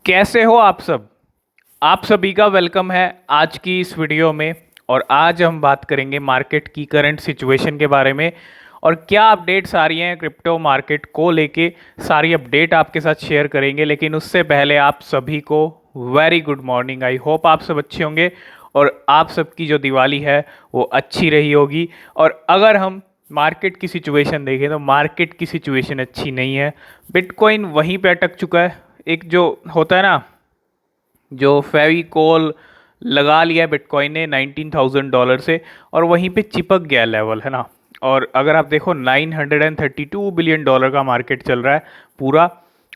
कैसे हो आप सब। आप सभी का वेलकम है आज की इस वीडियो में। और आज हम बात करेंगे मार्केट की करंट सिचुएशन के बारे में और क्या अपडेट्स आ रही हैं क्रिप्टो मार्केट को लेके। सारी अपडेट आपके साथ शेयर करेंगे, लेकिन उससे पहले आप सभी को very good morning. I hope आप सब अच्छे होंगे और आप सबकी जो दिवाली है वो अच्छी रही होगी। और अगर हम मार्केट की सिचुएशन देखें तो मार्केट की सिचुएशन अच्छी नहीं है। बिटकॉइन वहीं पे अटक चुका है। एक जो होता है ना, जो फेविकोल लगा लिया है बिटकॉइन ने $19,000 से और वहीं पे चिपक गया लेवल, है ना। और अगर आप देखो $932 बिलियन का मार्केट चल रहा है पूरा।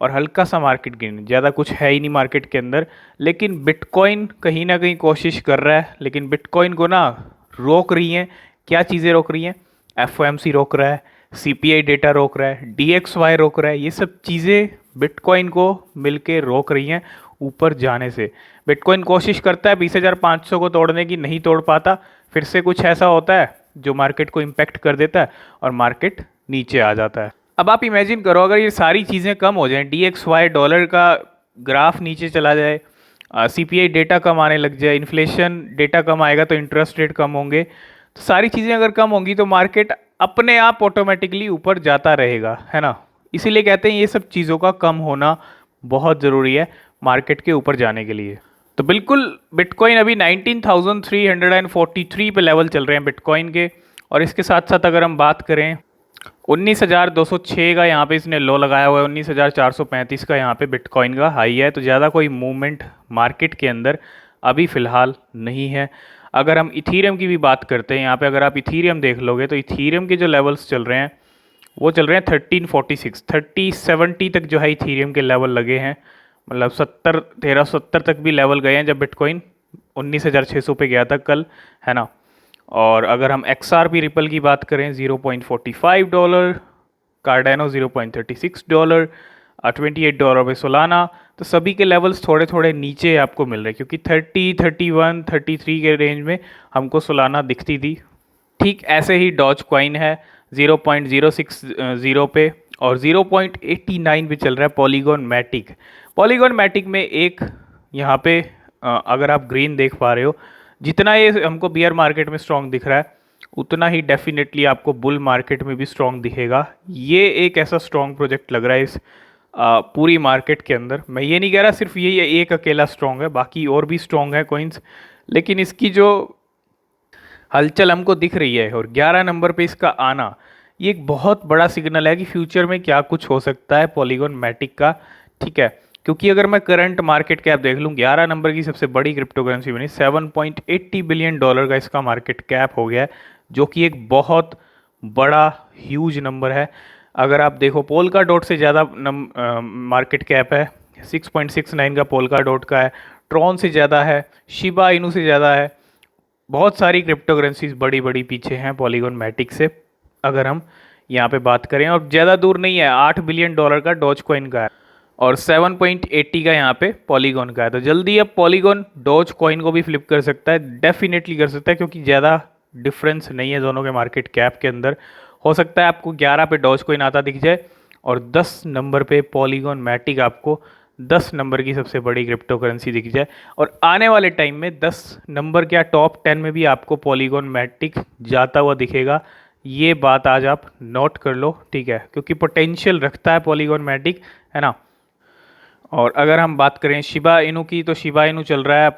और हल्का सा मार्केट गेन, ज़्यादा कुछ है ही नहीं मार्केट के अंदर। लेकिन बिटकॉइन कहीं ना कहीं कोशिश कर रहा है, लेकिन बिटकॉइन को ना रोक रही हैं। क्या चीज़ें रोक रही हैं? एफओएमसी रोक रहा है, सीपीआई डेटा रोक रहा है, डीएक्सवाई रोक रहा है। ये सब चीज़ें बिटकॉइन को मिलके रोक रही हैं ऊपर जाने से। बिटकॉइन कोशिश करता है 20,500 को तोड़ने की, नहीं तोड़ पाता। फिर से कुछ ऐसा होता है जो मार्केट को इम्पैक्ट कर देता है और मार्केट नीचे आ जाता है। अब आप इमेजिन करो, अगर ये सारी चीज़ें कम हो जाएं, डीएक्सवाई डॉलर का ग्राफ नीचे चला जाए, सीपीआई डेटा कम आने लग जाए, इन्फ्लेशन डेटा कम आएगा तो इंटरेस्ट रेट कम होंगे, तो सारी चीज़ें अगर कम होंगी तो मार्केट अपने आप ऑटोमेटिकली ऊपर जाता रहेगा, है ना। इसीलिए कहते हैं ये सब चीज़ों का कम होना बहुत ज़रूरी है मार्केट के ऊपर जाने के लिए। तो बिल्कुल बिटकॉइन अभी 19,343 पे लेवल चल रहे हैं बिटकॉइन के। और इसके साथ साथ अगर हम बात करें 19,206 का यहाँ पे इसने लो लगाया हुआ है, 19,435 का यहाँ पे बिटकॉइन का हाई है। तो ज़्यादा कोई मूवमेंट मार्केट के अंदर अभी फ़िलहाल नहीं है। अगर हम इथीरियम की भी बात करते हैं, यहाँ पे अगर आप इथीरियम देख लोगे तो इथीरियम के जो लेवल्स चल रहे हैं वो चल रहे हैं 1346, 3070 तक जो है इथीरियम के लेवल लगे हैं। मतलब 1370 तक भी लेवल गए हैं जब बिटकॉइन 19,600 पे गया था कल, है ना। और अगर हम XRP रिपल की बात करें $0.45, कार्डेनो $0.36, $28 पे सोलाना। तो सभी के लेवल्स थोड़े थोड़े नीचे आपको मिल रहे हैं, क्योंकि 30, 31, 33 के रेंज में हमको सोलाना दिखती थी। ठीक ऐसे ही डॉज कॉइन है 0.060 पे और 0.89 पे चल रहा है पॉलीगॉन मैटिक। पॉलीगॉन मैटिक में एक यहाँ पे अगर आप ग्रीन देख पा रहे हो, जितना ये हमको बियर मार्केट में स्ट्रॉन्ग दिख रहा है उतना ही डेफिनेटली आपको बुल मार्केट में भी स्ट्रॉन्ग दिखेगा। ये एक ऐसा स्ट्रॉन्ग प्रोजेक्ट लग रहा है इस पूरी मार्केट के अंदर। मैं ये नहीं कह रहा सिर्फ ये एक अकेला स्ट्रॉन्ग है, बाकी और भी स्ट्रॉन्ग है कॉइन्स, लेकिन इसकी जो हलचल हमको दिख रही है और 11 नंबर पे इसका आना, ये एक बहुत बड़ा सिग्नल है कि फ्यूचर में क्या कुछ हो सकता है पॉलीगॉन मैटिक का। ठीक है, क्योंकि अगर मैं करंट मार्केट कैप देख लूँ, 11 नंबर की सबसे बड़ी क्रिप्टो करेंसी बनी, $7.80 बिलियन का इसका मार्केट कैप हो गया है, जो कि एक बहुत बड़ा ह्यूज नंबर है। अगर आप देखो पोल्का डॉट से ज़्यादा मार्केट कैप है, 6.69 का पोल्का डॉट का है, ट्रॉन से ज़्यादा है, शिबा इनू से ज़्यादा है। बहुत सारी क्रिप्टो करेंसीज बड़ी बड़ी पीछे हैं पॉलीगॉन मैटिक से अगर हम यहाँ पे बात करें। और ज़्यादा दूर नहीं है, $8 बिलियन का डॉज कॉइन का है और 7.80 का यहाँ पे पॉलीगॉन का है। तो जल्दी अब पॉलीगॉन डॉज कॉइन को भी फ्लिप कर सकता है, डेफिनेटली कर सकता है, क्योंकि ज़्यादा डिफरेंस नहीं है दोनों के मार्केट कैप के अंदर। हो सकता है आपको 11 पे डॉज कॉइन आता दिख जाए और 10 नंबर पे पॉलीगॉन मैटिक आपको 10 नंबर की सबसे बड़ी क्रिप्टो करेंसी दिख जाए। और आने वाले टाइम में 10 नंबर क्या टॉप 10 में भी आपको पॉलीगॉन मैटिक जाता हुआ दिखेगा। ये बात आज आप नोट कर लो, ठीक है, क्योंकि पोटेंशियल रखता है पॉलीगॉन मैटिक, है ना। और अगर हम बात करें शिबा इनू की, तो शिबा इनू चल रहा है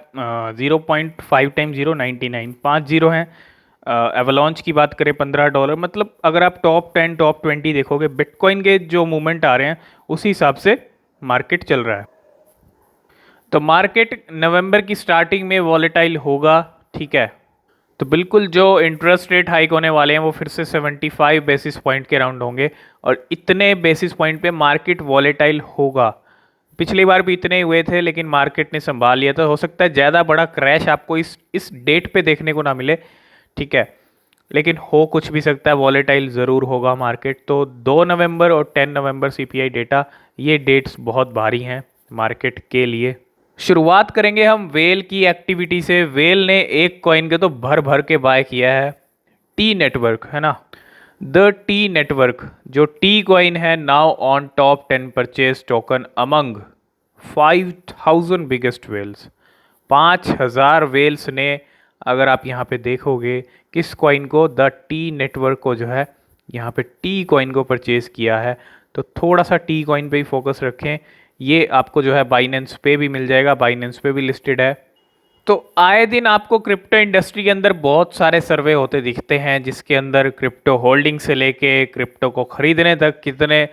0.5 टाइम 0.99, 5 जीरो हैं। एवलॉन्च की बात करें $15। मतलब अगर आप टॉप 10 टॉप 20 देखोगे, बिटकॉइन के जो मूवमेंट आ रहे हैं उसी हिसाब से मार्केट चल रहा है। तो मार्केट नवंबर की स्टार्टिंग में वॉलेटाइल होगा, ठीक है। तो बिल्कुल जो इंटरेस्ट रेट हाइक होने वाले हैं वो फिर से 75 बेसिस पॉइंट के राउंड होंगे और इतने बेसिस पॉइंट पे मार्केट वॉलेटाइल होगा। पिछली बार भी इतने हुए थे लेकिन मार्केट ने संभाल लिया। तो हो सकता है ज़्यादा बड़ा क्रैश आपको इस डेट पे देखने को ना मिले, ठीक है, लेकिन हो कुछ भी सकता है, वॉलेटाइल ज़रूर होगा मार्केट। तो 2 नवंबर और 10 नवंबर सीपीआई डेटा, ये डेट्स बहुत भारी हैं मार्केट के लिए। शुरुआत करेंगे हम वेल की एक्टिविटी से। वेल ने एक कॉइन के तो भर भर के बाय किया है, टी नेटवर्क, है ना। द टी नेटवर्क जो टी कॉइन है, now on top 10 purchase token among 5000 biggest whales, 5000 whales ने, अगर आप यहाँ पे देखोगे, किस कॉइन को, द टी नेटवर्क को जो है यहाँ पे टी कॉइन को परचेज किया है। तो थोड़ा सा टी कॉइन पे ही फोकस रखें। ये आपको जो है बाइनेंस पे भी मिल जाएगा, बाइनेंस पे भी लिस्टेड है। तो आए दिन आपको क्रिप्टो इंडस्ट्री के अंदर बहुत सारे सर्वे होते दिखते हैं, जिसके अंदर क्रिप्टो होल्डिंग से लेके क्रिप्टो को खरीदने तक, कितने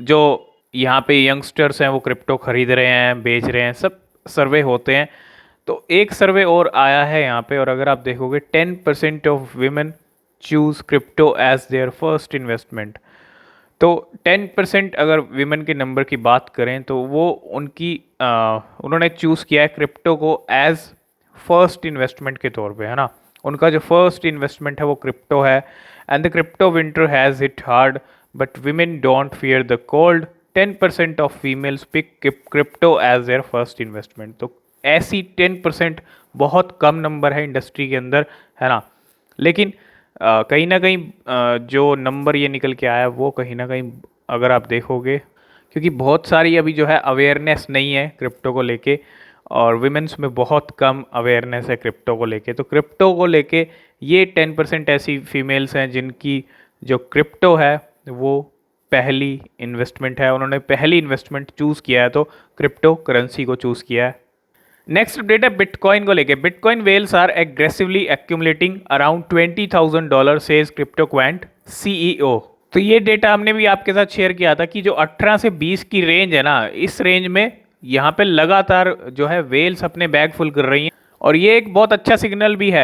जो यहाँ पे यंगस्टर्स हैं वो क्रिप्टो खरीद रहे हैं, बेच रहे हैं, सब सर्वे होते हैं। तो एक सर्वे और आया है यहाँ पे, और अगर आप देखोगे 10% of women choose crypto as their first investment. तो 10% अगर वीमेन के नंबर की बात करें तो वो उन्होंने चूज़ किया है क्रिप्टो को एज फर्स्ट इन्वेस्टमेंट के तौर पे, है ना। उनका जो फर्स्ट इन्वेस्टमेंट है वो क्रिप्टो है। And the crypto winter has hit hard but women don't fear the cold, 10% of females pick crypto as their first investment. तो ऐसी 10% बहुत कम नंबर है इंडस्ट्री के अंदर, है ना। लेकिन कहीं ना कहीं जो नंबर ये निकल के आया वो कहीं ना कहीं, अगर आप देखोगे, क्योंकि बहुत सारी अभी जो है अवेयरनेस नहीं है क्रिप्टो को लेके, और विमेंस में बहुत कम अवेयरनेस है क्रिप्टो को लेके। तो क्रिप्टो को लेके ये 10% ऐसी फीमेल्स हैं जिनकी जो क्रिप्टो है वो पहली इन्वेस्टमेंट है, उन्होंने पहली इन्वेस्टमेंट चूज़ किया है, तो क्रिप्टो करेंसी को चूज़ किया है। नेक्स्ट अपडेट है बिटकॉइन को लेके। Bitcoin whales are aggressively accumulating around $20,000 says crypto quant CEO. तो ये डेटा हमने भी आपके साथ शेयर किया था कि जो 18 से 20 की रेंज है ना, इस रेंज में यहाँ पे लगातार जो है वेल्स अपने बैग फुल कर रही हैं, और ये एक बहुत अच्छा सिग्नल भी है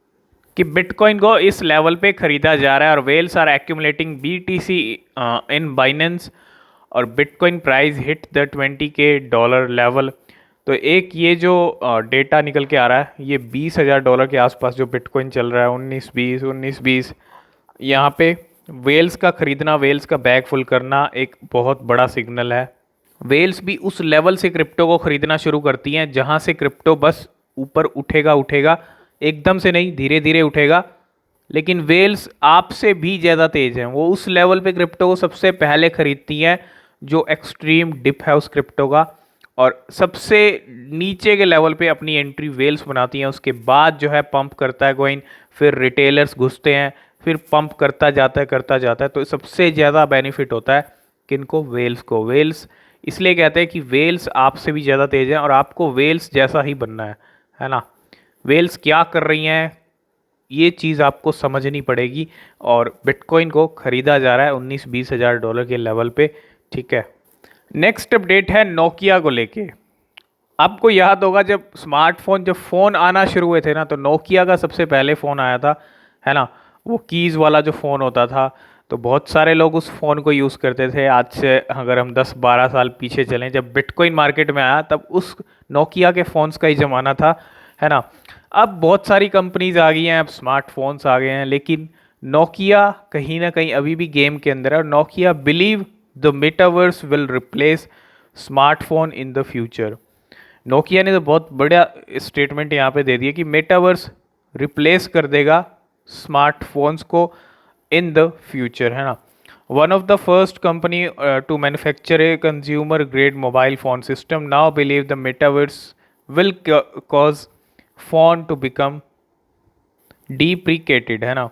कि बिटकॉइन को इस लेवल पे खरीदा जा रहा है, और whales are accumulating BTC in Binance, और bitcoin price hit the $20K level. तो एक ये जो डेटा निकल के आ रहा है, ये $20,000 के आसपास जो बिटकॉइन चल रहा है, 19-20 यहाँ पे वेल्स का खरीदना, वेल्स का बैग फुल करना एक बहुत बड़ा सिग्नल है। वेल्स भी उस लेवल से क्रिप्टो को खरीदना शुरू करती हैं जहाँ से क्रिप्टो बस ऊपर उठेगा, एकदम से नहीं, धीरे धीरे उठेगा। लेकिन वेल्स आपसे भी ज़्यादा तेज़ हैं, वो उस लेवल पे क्रिप्टो को सबसे पहले खरीदती हैं जो एक्सट्रीम डिप है उस क्रिप्टो का, और सबसे नीचे के लेवल पे अपनी एंट्री वेल्स बनाती हैं। उसके बाद जो है पंप करता है कॉइन, फिर रिटेलर्स घुसते हैं, फिर पंप करता जाता है। तो सबसे ज़्यादा बेनिफिट होता है किनको, वेल्स को। वेल्स इसलिए कहते हैं कि वेल्स आपसे भी ज़्यादा तेज़ हैं, और आपको वेल्स जैसा ही बनना है ना। वेल्स क्या कर रही हैं ये चीज़ आपको समझनी पड़ेगी, और बिटकॉइन को ख़रीदा जा रहा है $19-20 के लेवल पे, ठीक है। नेक्स्ट अपडेट है नोकिया को लेके। आपको याद होगा जब स्मार्टफोन, जब फ़ोन आना शुरू हुए थे ना, तो नोकिया का सबसे पहले फ़ोन आया था, है ना। वो कीज़ वाला जो फ़ोन होता था, तो बहुत सारे लोग उस फ़ोन को यूज़ करते थे। आज से अगर हम 10-12 साल पीछे चलें, जब बिटकॉइन मार्केट में आया, तब उस नोकिया के फ़ोन्स का ही ज़माना था, है ना। अब बहुत सारी कंपनीज आ गई हैं, अब स्मार्टफोन्स आ गए हैं, लेकिन नोकिया कहीं ना कहीं अभी भी गेम के अंदर है। और Nokia believe the metaverse will replace smartphone in the future. Nokia ने तो बहुत बड़ा स्टेटमेंट यहाँ पे दे दिया कि मेटावर्स रिप्लेस कर देगा स्मार्टफोन्स को इन द फ्यूचर, है ना। One of the first company to manufacture a consumer grade mobile phone system now believe the metaverse will cause phone to become deprecated, है ना।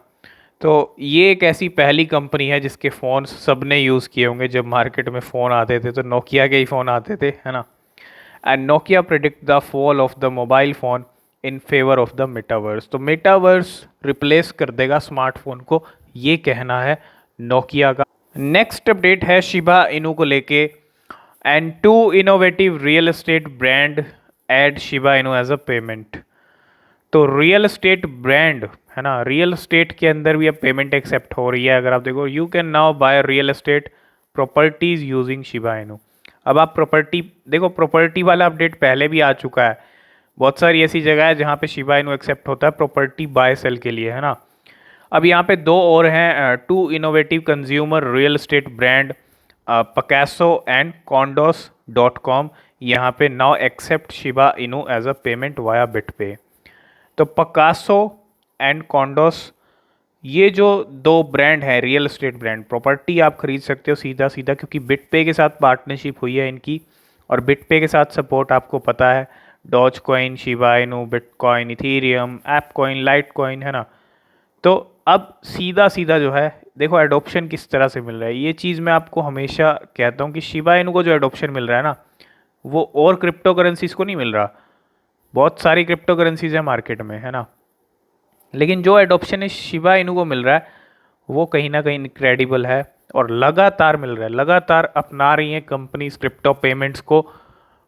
तो ये एक ऐसी पहली कंपनी है जिसके फ़ोन सब ने यूज़ किए होंगे। जब मार्केट में फ़ोन आते थे तो नोकिया के ही फ़ोन आते थे, है ना। And Nokia predict the fall of the mobile phone in favour of the metaverse. तो मेटावर्स रिप्लेस कर देगा स्मार्टफोन को, ये कहना है नोकिया का। नेक्स्ट अपडेट है शिबा इनू को लेके। And 2 innovative real estate brand add Shiba Inu as a payment. तो रियल एस्टेट ब्रांड, है ना, रियल एस्टेट के अंदर भी अब पेमेंट एक्सेप्ट हो रही है। अगर आप देखो, you can now by real estate properties using Shiba Inu. अब आप प्रॉपर्टी देखो, प्रॉपर्टी वाला अपडेट पहले भी आ चुका है। बहुत सारी ऐसी जगह है जहाँ पे शिबा इनू एक्सेप्ट होता है प्रॉपर्टी बाय सेल के लिए, है ना। अब यहाँ पे 2 और हैं, 2 innovative consumer real estate brand Pacaso and condos.com यहाँ पे now accept Shiba Inu as a payment via BitPay. तो पकासो एंड कॉन्डोस, ये जो 2 ब्रांड है रियल एस्टेट ब्रांड, प्रॉपर्टी आप खरीद सकते हो सीधा सीधा, क्योंकि बिटपे के साथ पार्टनरशिप हुई है इनकी, और बिटपे के साथ सपोर्ट आपको पता है, Dogecoin, Shiba Inu, bitcoin, Ethereum, ApeCoin, Litecoin, है ना। तो अब सीधा सीधा जो है देखो एडॉप्शन किस तरह से मिल रहा है। ये चीज़ मैं आपको हमेशा कहता हूँ कि शिबा इनू को जो एडॉप्शन मिल रहा है ना, वो और क्रिप्टो करेंसीज को नहीं मिल रहा। बहुत सारी क्रिप्टो करेंसीज है मार्केट में, है ना, लेकिन जो एडॉप्शन इस शिबा इनू को मिल रहा है वो कहीं ना कहीं इनक्रेडिबल है और लगातार मिल रहा है। लगातार अपना रही हैं कंपनीज क्रिप्टो पेमेंट्स को,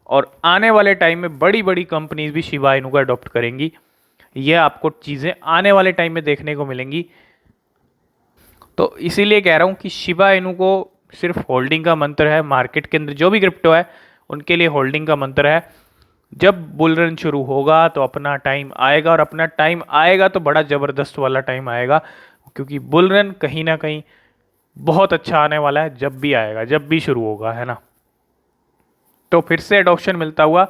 और आने वाले टाइम में बड़ी बड़ी कंपनीज भी शिबा इनू को अडॉप्ट करेंगी। ये आपको चीज़ें आने वाले टाइम में देखने को मिलेंगी। तो इसीलिए कह रहा हूँ कि शिबा इनू को सिर्फ होल्डिंग का मंत्र है। मार्केट के अंदर जो भी क्रिप्टो है उनके लिए होल्डिंग का मंत्र है। जब बुल रन शुरू होगा तो अपना टाइम आएगा, और अपना टाइम आएगा तो बड़ा ज़बरदस्त वाला टाइम आएगा, क्योंकि बुल रन कहीं ना कहीं बहुत अच्छा आने वाला है। जब भी आएगा, जब भी शुरू होगा, है ना। तो फिर से एडॉप्शन मिलता हुआ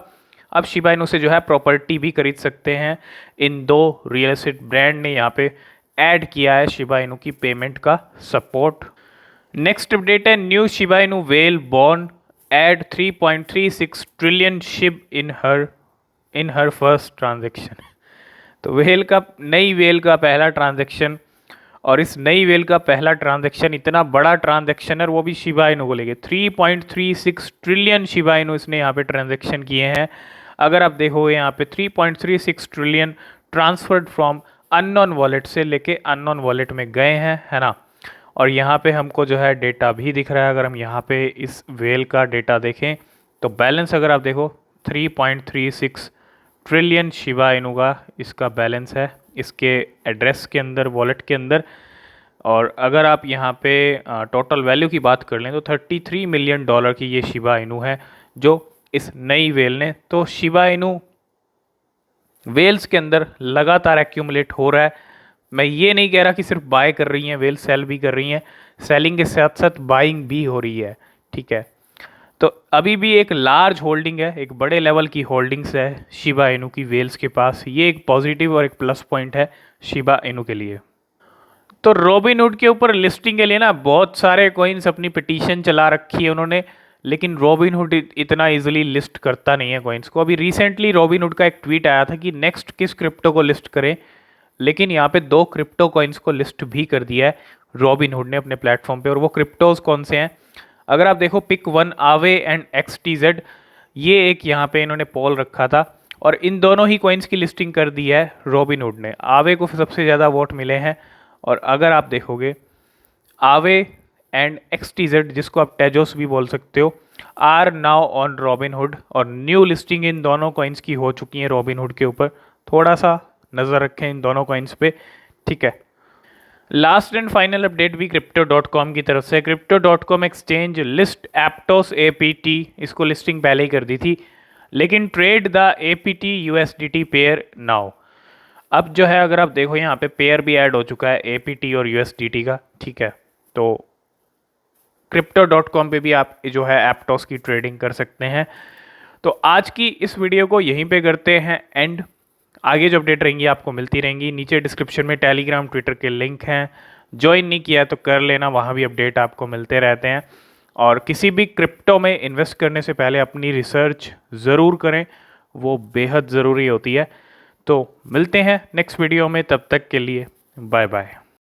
अब शिबा इनू से जो है प्रॉपर्टी भी खरीद सकते हैं। इन दो रियल एस्टेट ब्रांड ने यहाँ पे ऐड किया है शिबा इनू की पेमेंट का सपोर्ट। नेक्स्ट अपडेट है, new Shiba Inu whale born add 3.36 trillion SHIB in her first transaction. तो नई वेल का पहला ट्रांजेक्शन, और इस नई वेल का पहला ट्रांजैक्शन इतना बड़ा ट्रांजैक्शन है, वो भी शिबा इनू को लेके 3.36 ट्रिलियन शिबा इनू इसने यहाँ पे ट्रांजैक्शन किए हैं। अगर आप देखो यहाँ पे 3.36 trillion transferred from unknown wallet से लेके अननोन वॉलेट में गए हैं, है ना। और यहाँ पे हमको जो है डेटा भी दिख रहा है। अगर हम यहाँ पे इस वेल का डेटा देखें तो बैलेंस अगर आप देखो 3.36 ट्रिलियन शिबा इनू का इसका बैलेंस है इसके एड्रेस के अंदर, वॉलेट के अंदर। और अगर आप यहाँ पे टोटल वैल्यू की बात कर लें तो $33 मिलियन की ये शिबा इनू है जो इस नई वेल ने। तो शिबा इनू वेल्स के अंदर लगातार एक्यूमुलेट हो रहा है। मैं ये नहीं कह रहा कि सिर्फ बाय कर रही हैं वेल, सेल भी कर रही हैं, सेलिंग के साथ साथ बाइंग भी हो रही है, ठीक है। तो अभी भी एक लार्ज होल्डिंग है, एक बड़े लेवल की होल्डिंग्स है शिबा इनू की वेल्स के पास। ये एक पॉजिटिव और एक प्लस पॉइंट है शिबा इनू के लिए। तो रॉबिनहुड के ऊपर लिस्टिंग के लिए ना बहुत सारे कॉइन्स अपनी पिटीशन चला रखी है उन्होंने, लेकिन रॉबिनहुड इतना इजीली लिस्ट करता नहीं है कॉइन्स को। अभी रिसेंटली रॉबिनहुड का एक ट्वीट आया था कि नेक्स्ट किस क्रिप्टो को लिस्ट करें, लेकिन यहाँ पे 2 क्रिप्टो कॉइन्स को लिस्ट भी कर दिया है रॉबिनहुड ने अपने प्लेटफॉर्म पे। और वो क्रिप्टोज कौन से हैं, अगर आप देखो पिक वन, आवे एंड XTZ, ये एक यहाँ पे इन्होंने पोल रखा था और इन दोनों ही कॉइन्स की लिस्टिंग कर दी है रॉबिनहुड ने। आवे को सबसे ज़्यादा वोट मिले हैं, और अगर आप देखोगे आवे एंड XTZ, जिसको आप टेजोस भी बोल सकते हो, आर नाउ ऑन रॉबिनहुड, और न्यू लिस्टिंग इन दोनों कॉइन्स की हो चुकी है रॉबिनहुड के ऊपर। थोड़ा सा नज़र रखें इन दोनों कॉइन्स पे, ठीक है। लास्ट एंड फाइनल अपडेट भी Crypto.com की तरफ से। Crypto.com एक्सचेंज लिस्ट एप्टोस APT, इसको लिस्टिंग पहले ही कर दी थी, लेकिन trade the APT USDT pair now. अब जो है अगर आप देखो यहाँ पे पेयर भी ऐड हो चुका है APT और USDT का, ठीक है। तो Crypto.com पे भी आप जो है एप्टोस की ट्रेडिंग कर सकते हैं। तो आज की इस वीडियो को यहीं पे करते हैं एंड। आगे जो अपडेट रहेंगी आपको मिलती रहेंगी। नीचे डिस्क्रिप्शन में टेलीग्राम, ट्विटर के लिंक हैं, ज्वाइन नहीं किया तो कर लेना, वहाँ भी अपडेट आपको मिलते रहते हैं। और किसी भी क्रिप्टो में इन्वेस्ट करने से पहले अपनी रिसर्च ज़रूर करें, वो बेहद ज़रूरी होती है। तो मिलते हैं नेक्स्ट वीडियो में, तब तक के लिए बाय बाय।